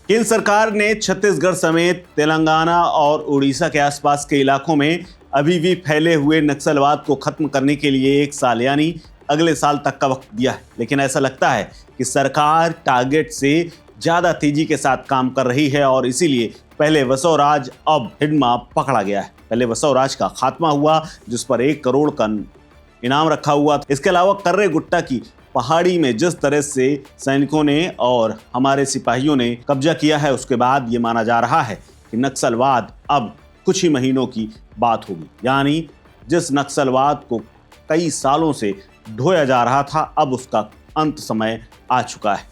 केंद्र सरकार ने छत्तीसगढ़ समेत तेलंगाना और उड़ीसा के आसपास के इलाकों में अभी भी फैले हुए नक्सलवाद को खत्म करने के लिए 1 साल यानी अगले साल तक का वक्त दिया है। लेकिन ऐसा लगता है कि सरकार टारगेट से ज्यादा तेजी के साथ काम कर रही है और इसीलिए पहले वसोराज अब हिडमा पकड़ा गया है। पहले वसोराज का खात्मा हुआ जिस पर 1 करोड़ का इनाम रखा हुआ था। इसके अलावा कर्रे गुट्टा की पहाड़ी में जिस तरह से सैनिकों ने और हमारे सिपाहियों ने कब्जा किया है, उसके बाद ये माना जा रहा है कि नक्सलवाद अब कुछ ही महीनों की बात होगी। यानी जिस नक्सलवाद को कई सालों से ढोया जा रहा था, अब उसका अंत समय आ चुका है।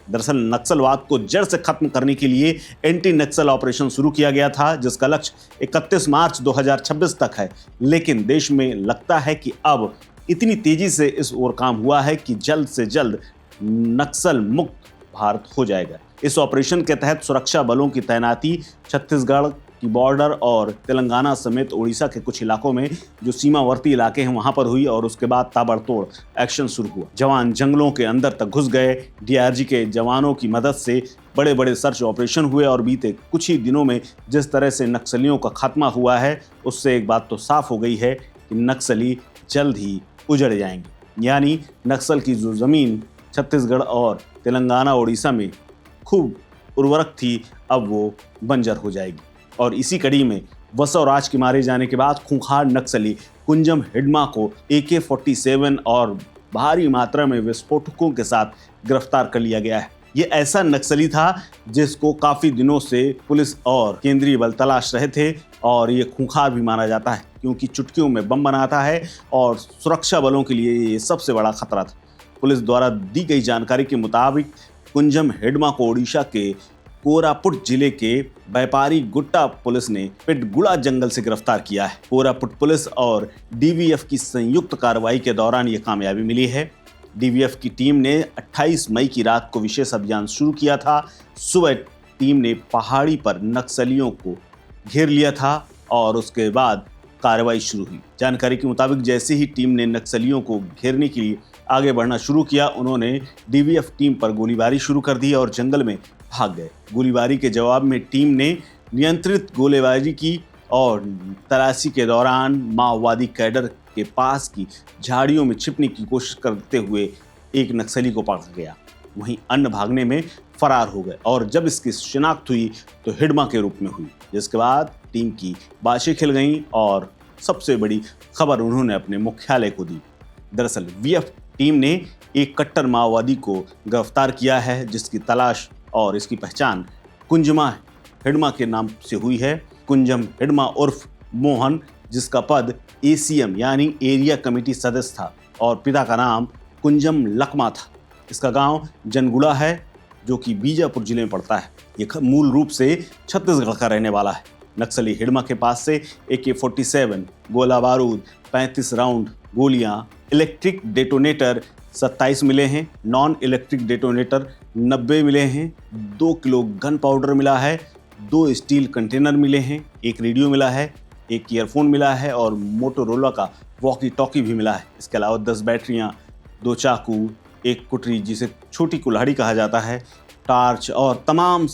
दरअसल नक्सलवाद को जड़ से खत्म करने के लिए एंटी नक्सल ऑपरेशन शुरू किया गया था, जिसका लक्ष्य 31 मार्च 2026 तक है। लेकिन देश में लगता है कि अब इतनी तेजी से इस ओर काम हुआ है कि जल्द से जल्द नक्सल मुक्त भारत हो जाएगा। इस ऑपरेशन के तहत सुरक्षा बलों की तैनाती छत्तीसगढ़ की बॉर्डर और तेलंगाना समेत उड़ीसा के कुछ इलाकों में जो सीमावर्ती इलाके हैं वहां पर हुई और उसके बाद ताबड़तोड़ एक्शन शुरू हुआ। जवान जंगलों के अंदर तक घुस गए। डीआरजी के जवानों की मदद से बड़े बड़े सर्च ऑपरेशन हुए और बीते कुछ ही दिनों में जिस तरह से नक्सलियों का खात्मा हुआ है, उससे एक बात तो साफ हो गई है कि नक्सली जल्द ही उजड़ जाएंगे। यानी नक्सल की जो जमीन छत्तीसगढ़ और तेलंगाना उड़ीसा में खूब उर्वरक थी, अब वो बंजर हो जाएगी। और इसी कड़ी में वसोराज के मारे जाने के बाद खूंखार नक्सली कुंजम हिडमा को AK-47 और भारी मात्रा में विस्फोटकों के साथ गिरफ्तार कर लिया गया है। ये ऐसा नक्सली था जिसको काफी दिनों से पुलिस और केंद्रीय बल तलाश रहे थे और ये खूंखार भी माना जाता है क्योंकि चुटकियों में बम बनाता है और सुरक्षा बलों के लिए ये सबसे बड़ा खतरा था। पुलिस द्वारा दी गई जानकारी के मुताबिक कुंजम हिडमा को ओडिशा के कोरापुट जिले के व्यापारी गुट्टा पुलिस ने पिटगुड़ा जंगल से गिरफ्तार किया है। कोरापुट पुलिस और डीवीएफ की संयुक्त कार्रवाई के दौरान ये कामयाबी मिली है। डीवीएफ की टीम ने 28 मई की रात को विशेष अभियान शुरू किया था। सुबह टीम ने पहाड़ी पर नक्सलियों को घेर लिया था और उसके बाद कार्रवाई शुरू हुई। जानकारी के मुताबिक जैसे ही टीम ने नक्सलियों को घेरने के लिए आगे बढ़ना शुरू किया, उन्होंने डीवीएफ टीम पर गोलीबारी शुरू कर दी और जंगल में भाग गए। गोलीबारी के जवाब में टीम ने नियंत्रित गोलीबारी की और तलाशी के दौरान माओवादी कैडर के पास की झाड़ियों में छिपने की कोशिश करते हुए एक नक्सली को पकड़ गया। वहीं अन्य भागने में फरार हो गए और जब इसकी शिनाख्त हुई तो हिडमा के रूप में हुई, जिसके बाद टीम की बाशें खिल गईं और सबसे बड़ी खबर उन्होंने अपने मुख्यालय को दी। दरअसल वीएफ टीम ने एक कट्टर माओवादी को गिरफ्तार किया है जिसकी तलाश और इसकी पहचान कुंजमा हिडमा के नाम से हुई है। कुंजम हिडमा उर्फ मोहन, जिसका पद ACM यानी एरिया कमेटी सदस्य था और पिता का नाम कुंजम लकमा था। इसका गांव जनगुड़ा है जो कि बीजापुर जिले में पड़ता है। ये मूल रूप से छत्तीसगढ़ का रहने वाला है। नक्सली हिडमा के पास से AK-47, गोला बारूद, 35 राउंड गोलियां, इलेक्ट्रिक डेटोनेटर 27 मिले हैं, नॉन इलेक्ट्रिक डेटोनेटर 90 मिले हैं, 2 किलो गन पाउडर मिला है, 2 स्टील कंटेनर मिले हैं, 1 रेडियो मिला है, 1 ईयरफोन मिला है और मोटोरोला का वॉकी टॉकी भी मिला है। इसके अलावा 10 बैटरियां, 2 चाकू, 1 कुटरी जिसे छोटी कुल्हाड़ी कहा जाता है, टार्च और तमाम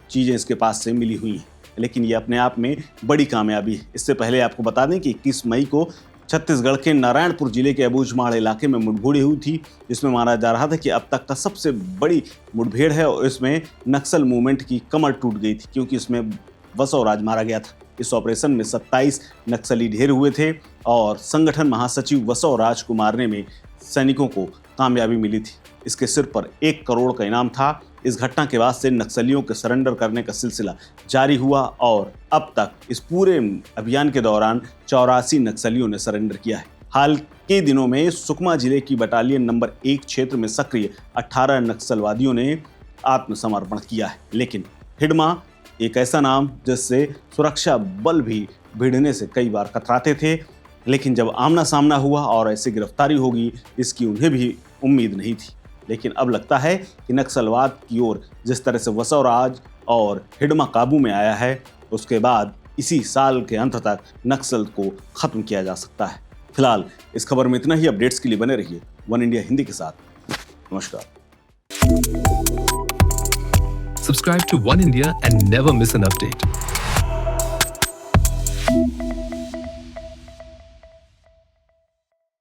चीज़ें इसके पास से मिली हुई हैं। लेकिन ये अपने आप में बड़ी कामयाबी है। इससे पहले आपको बता दें कि 21 मई को छत्तीसगढ़ के नारायणपुर जिले के अबूझमाड़ इलाके में मुठभेड़ हुई थी, जिसमें माना जा रहा था कि अब तक का सबसे बड़ी मुठभेड़ है और इसमें नक्सल मूवमेंट की कमर टूट गई थी क्योंकि इसमें वसोराज मारा गया था। इस ऑपरेशन में 27 नक्सली ढेर हुए थे और संगठन महासचिव वसोराज को मारने में सैनिकों को कामयाबी मिली थी। इसके सिर पर 1 करोड़ का इनाम था। इस घटना के बाद से नक्सलियों के सरेंडर करने का सिलसिला जारी हुआ और अब तक इस पूरे अभियान के दौरान 84 नक्सलियों ने सरेंडर किया है। हाल के दिनों में सुकमा जिले की बटालियन नंबर 1 क्षेत्र में सक्रिय 18 नक्सलवादियों ने आत्मसमर्पण किया है। लेकिन हिडमा एक ऐसा नाम जिससे सुरक्षा बल भी भिड़ने से कई बार कतराते थे, लेकिन जब आमना सामना हुआ और ऐसी गिरफ्तारी होगी इसकी उन्हें भी उम्मीद नहीं थी। लेकिन अब लगता है कि नक्सलवाद की ओर जिस तरह से वसोराज और हिडमा काबू में आया है, उसके बाद इसी साल के अंत तक नक्सल को खत्म किया जा सकता है। फिलहाल इस खबर में इतना ही। अपडेट्स के लिए बने रहिए वन इंडिया हिंदी के साथ। नमस्कार। Subscribe to One India and never miss an update.